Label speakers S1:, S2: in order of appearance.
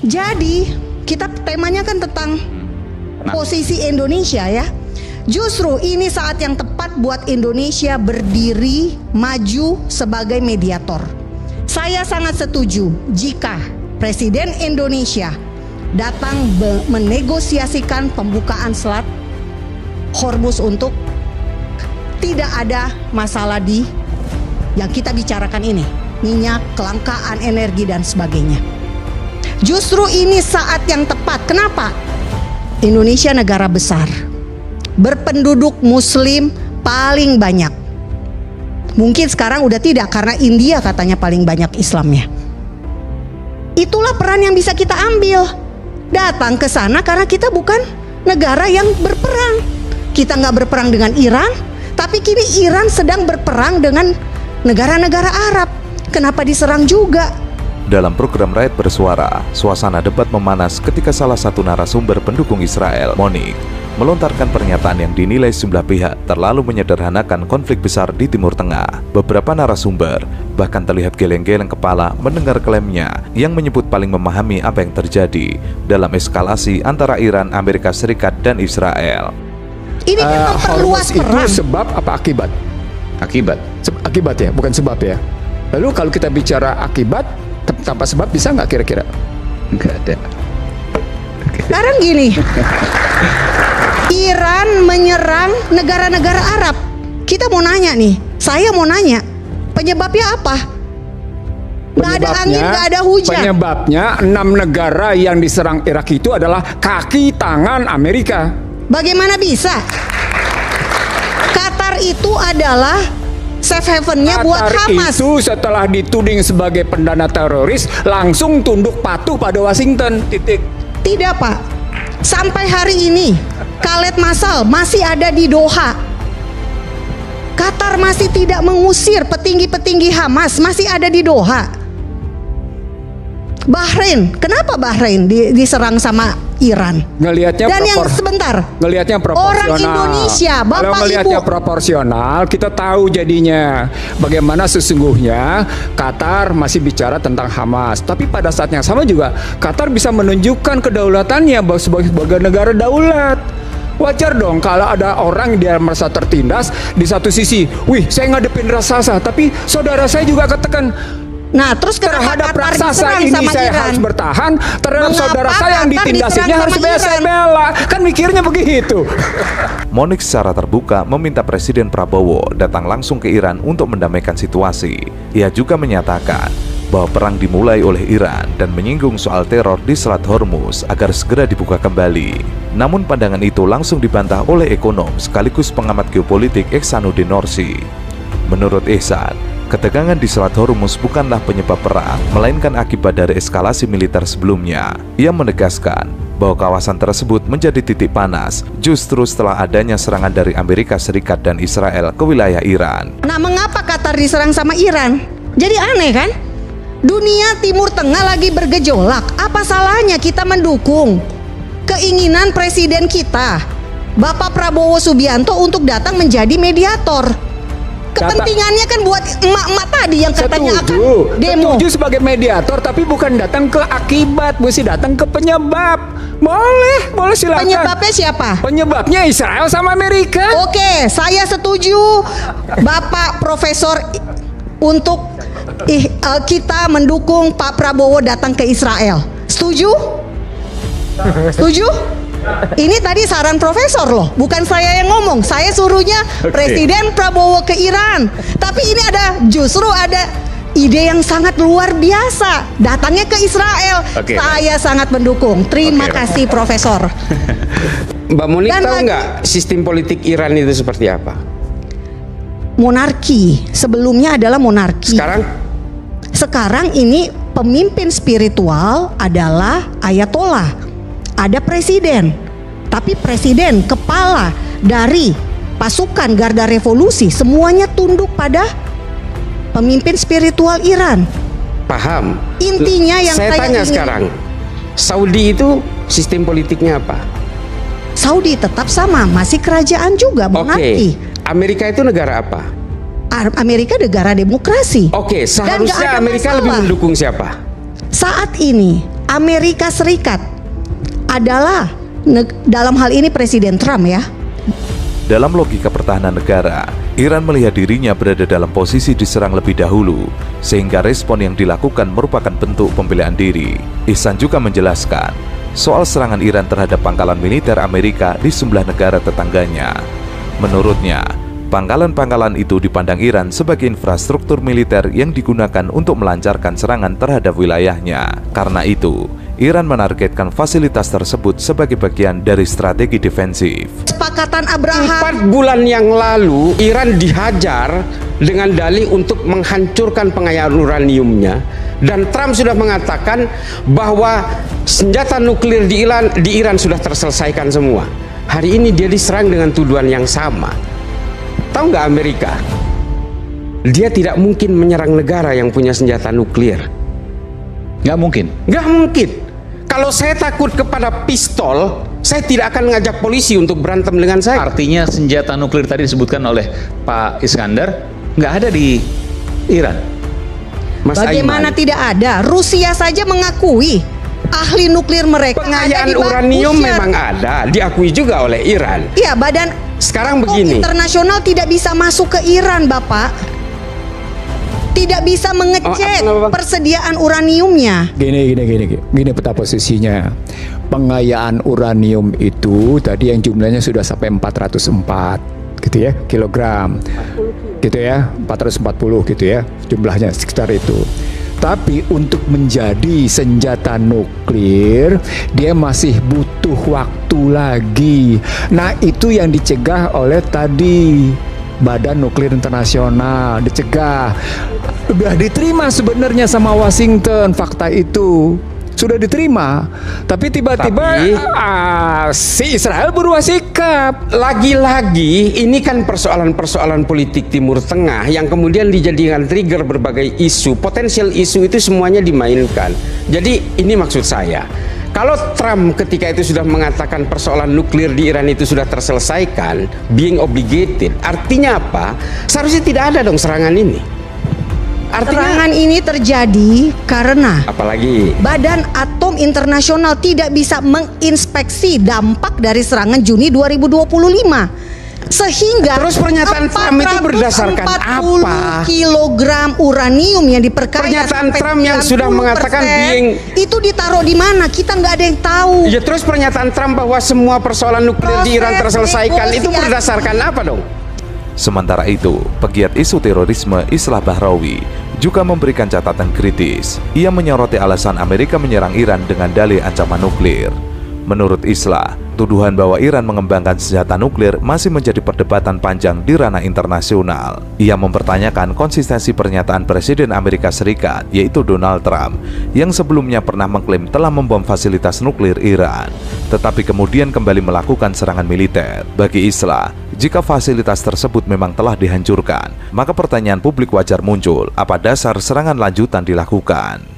S1: Jadi kita temanya kan tentang posisi Indonesia ya. Justru ini saat yang tepat buat Indonesia berdiri maju sebagai mediator. Saya sangat setuju jika Presiden Indonesia datang menegosiasikan pembukaan Selat Hormuz untuk tidak ada masalah di yang kita bicarakan ini, minyak, kelangkaan energi dan sebagainya. Justru ini saat yang tepat. Kenapa? Indonesia negara besar, berpenduduk muslim paling banyak. Mungkin sekarang udah tidak karena India katanya paling banyak Islamnya. Itulah peran yang bisa kita ambil. Datang ke sana karena kita bukan negara yang berperang. Kita nggak berperang dengan Iran, tapi kini Iran sedang berperang dengan negara-negara Arab. Kenapa diserang juga?
S2: Dalam program Rakyat Bersuara, suasana debat memanas ketika salah satu narasumber pendukung Israel, Monique, melontarkan pernyataan yang dinilai sejumlah pihak terlalu menyederhanakan konflik besar di Timur Tengah. Beberapa narasumber bahkan terlihat geleng-geleng kepala mendengar klaimnya yang menyebut paling memahami apa yang terjadi dalam eskalasi antara Iran, Amerika Serikat, dan Israel.
S1: Ini kan memperluas perang.
S3: Itu sebab apa akibat?
S4: Akibat.
S3: Akibat ya, bukan sebab ya. Lalu kalau kita bicara akibat tanpa sebab bisa nggak kira-kira?
S4: Nggak ada.
S1: Sekarang gini, Iran menyerang negara-negara Arab. Kita mau nanya nih, saya mau nanya, penyebabnya apa? Nggak ada angin, nggak ada hujan.
S3: Penyebabnya 6 negara yang diserang Irak itu adalah kaki tangan Amerika.
S1: Bagaimana bisa? Qatar itu adalah safe haven-nya buat Hamas.
S3: Itu setelah dituding sebagai pendana teroris langsung tunduk patuh pada Washington. Titik.
S1: Tidak Pak, sampai hari ini Khaled Masal masih ada di Doha. Qatar masih tidak mengusir petinggi-petinggi Hamas, masih ada di Doha. Bahrain, kenapa Bahrain diserang sama Iran?
S3: Ngelihatnya
S1: dan yang sebentar,
S3: ngelihatnya proporsional.
S1: Orang Indonesia, Bapak
S3: Kalau ngelihatnya
S1: Ibu,
S3: proporsional, kita tahu jadinya bagaimana sesungguhnya Qatar masih bicara tentang Hamas. Tapi pada saat yang sama juga Qatar bisa menunjukkan kedaulatannya sebagai negara daulat. Wajar dong kalau ada orang dia merasa tertindas di satu sisi, wih saya ngadepin raksasa, tapi saudara saya juga ketekan.
S1: nah terus kenapa
S3: Terhadap
S1: Qatar
S3: raksasa
S1: diserang
S3: ini
S1: sama
S3: saya
S1: Iran?
S3: harus bertahan. Terhadap
S1: Mengapa
S3: saudara saya yang
S1: Qatar
S3: ditindasinya
S1: diserang
S3: harus
S1: sama
S3: saya
S1: Iran?
S3: bela. Kan mikirnya begitu.
S2: Monique secara terbuka meminta Presiden Prabowo datang langsung ke Iran untuk mendamaikan situasi. Ia juga menyatakan bahwa perang dimulai oleh Iran dan menyinggung soal teror di Selat Hormuz agar segera dibuka kembali. Namun pandangan itu langsung dibantah oleh ekonom sekaligus pengamat geopolitik Ihsanuddin Nursi. Menurut Ihsan, ketegangan di Selat Hormuz bukanlah penyebab perang, melainkan akibat dari eskalasi militer sebelumnya. Ia menegaskan bahwa kawasan tersebut menjadi titik panas justru setelah adanya serangan dari Amerika Serikat dan Israel ke wilayah Iran.
S1: Nah, mengapa Qatar diserang sama Iran? Jadi aneh kan? Dunia Timur Tengah lagi bergejolak. Apa salahnya kita mendukung keinginan presiden kita, Bapak Prabowo Subianto, untuk datang menjadi mediator? Kepentingannya kan buat emak-emak tadi yang katanya akan demo.
S3: Setuju sebagai mediator, tapi bukan datang ke akibat, mesti datang ke penyebab. Boleh silakan.
S1: Penyebabnya siapa?
S3: Penyebabnya Israel sama Amerika.
S1: Oke, saya setuju Bapak Profesor untuk kita mendukung Pak Prabowo datang ke Israel. Setuju? Setuju? Ini tadi saran profesor loh, bukan saya yang ngomong. Saya suruhnya Presiden Prabowo ke Iran. Tapi ini justru ada ide yang sangat luar biasa, datangnya ke Israel. Saya sangat mendukung. Terima kasih Profesor.
S4: Mbak Monique tahu nggak sistem politik Iran itu seperti apa?
S1: Monarki, sebelumnya adalah monarki. Sekarang ini pemimpin spiritual adalah ayatollah. Ada presiden, tapi presiden kepala dari pasukan Garda Revolusi semuanya tunduk pada pemimpin spiritual Iran.
S4: Paham.
S1: Intinya yang
S4: saya tanya sekarang, Saudi itu sistem politiknya apa?
S1: Saudi tetap sama, masih kerajaan juga, monarki.
S4: Amerika itu negara apa?
S1: Amerika negara demokrasi.
S4: Seharusnya Amerika lebih mendukung siapa?
S1: Saat ini Amerika Serikat adalah dalam hal ini Presiden Trump ya.
S2: Dalam logika pertahanan negara, Iran melihat dirinya berada dalam posisi diserang lebih dahulu, sehingga respon yang dilakukan merupakan bentuk pembelaan diri. Ihsan juga menjelaskan soal serangan Iran terhadap pangkalan militer Amerika di sejumlah negara tetangganya. Menurutnya, pangkalan-pangkalan itu dipandang Iran sebagai infrastruktur militer yang digunakan untuk melancarkan serangan terhadap wilayahnya. Karena itu, Iran menargetkan fasilitas tersebut sebagai bagian dari strategi defensif.
S1: Kesepakatan Abraham
S4: 4 bulan yang lalu Iran dihajar dengan dalih untuk menghancurkan pengayaan uraniumnya, dan Trump sudah mengatakan bahwa senjata nuklir di Iran sudah terselesaikan semua. Hari ini dia diserang dengan tuduhan yang sama. Tahu nggak Amerika? Dia tidak mungkin menyerang negara yang punya senjata nuklir.
S5: Nggak mungkin.
S4: Nggak mungkin. Kalau saya takut kepada pistol, saya tidak akan ngajak polisi untuk berantem dengan saya.
S5: Artinya senjata nuklir tadi disebutkan oleh Pak Iskandar nggak ada di Iran.
S4: Mas
S1: bagaimana
S4: Aiman,
S1: tidak ada? Rusia saja mengakui ahli nuklir mereka ada
S4: pengayaan
S1: di Bab
S4: uranium
S1: Bushehr.
S4: memang ada, diakui juga oleh Iran.
S1: Iya, Badan
S4: Sekarang
S1: Atom
S4: begini,
S1: Internasional tidak bisa masuk ke Iran, Bapak. Tidak bisa mengecek
S4: kenapa, Bang?
S1: persediaan uraniumnya.
S3: Gini peta posisinya. Pengayaan uranium itu tadi yang jumlahnya sudah sampai 404 gitu ya, kilogram. Gitu ya, 440 gitu ya, jumlahnya sekitar itu. Tapi untuk menjadi senjata nuklir, dia masih butuh waktu lagi. Nah, itu yang dicegah oleh tadi Badan Nuklir Internasional, dicegah. Udah diterima sebenarnya sama Washington fakta itu. Sudah diterima, tapi tiba-tiba si Israel berubah sikap.
S4: lagi-lagi ini kan persoalan-persoalan politik Timur Tengah yang kemudian dijadikan trigger berbagai isu, potensial isu itu semuanya dimainkan. Jadi ini maksud saya, kalau Trump ketika itu sudah mengatakan persoalan nuklir di Iran itu sudah terselesaikan, being obligated, artinya apa? Seharusnya tidak ada dong serangan ini. Artinya
S1: Serangan ini terjadi karena
S4: apalagi
S1: Badan Atom Internasional tidak bisa menginspeksi dampak dari serangan Juni 2025. Sehingga
S4: Terus pernyataan Trump itu berdasarkan apa?
S1: 440 kilogram uranium yang diperkaya
S4: Pernyataan
S1: sampai
S4: Trump yang sudah
S1: 90%
S4: mengatakan
S1: itu ditaruh di mana? Kita nggak ada yang tahu.
S4: ya, terus pernyataan Trump bahwa semua persoalan nuklir di Iran
S1: Proses
S4: terselesaikan itu
S1: negosiasi.
S4: berdasarkan apa dong?
S2: Sementara itu, pegiat isu terorisme Islah Bahrawi juga memberikan catatan kritis. Ia menyoroti alasan Amerika menyerang Iran dengan dalih ancaman nuklir. Menurut Islah, tuduhan bahwa Iran mengembangkan senjata nuklir masih menjadi perdebatan panjang di ranah internasional. Ia mempertanyakan konsistensi pernyataan Presiden Amerika Serikat, yaitu Donald Trump, yang sebelumnya pernah mengklaim telah membom fasilitas nuklir Iran, tetapi kemudian kembali melakukan serangan militer. Bagi Islah, jika fasilitas tersebut memang telah dihancurkan, maka pertanyaan publik wajar muncul, apa dasar serangan lanjutan dilakukan?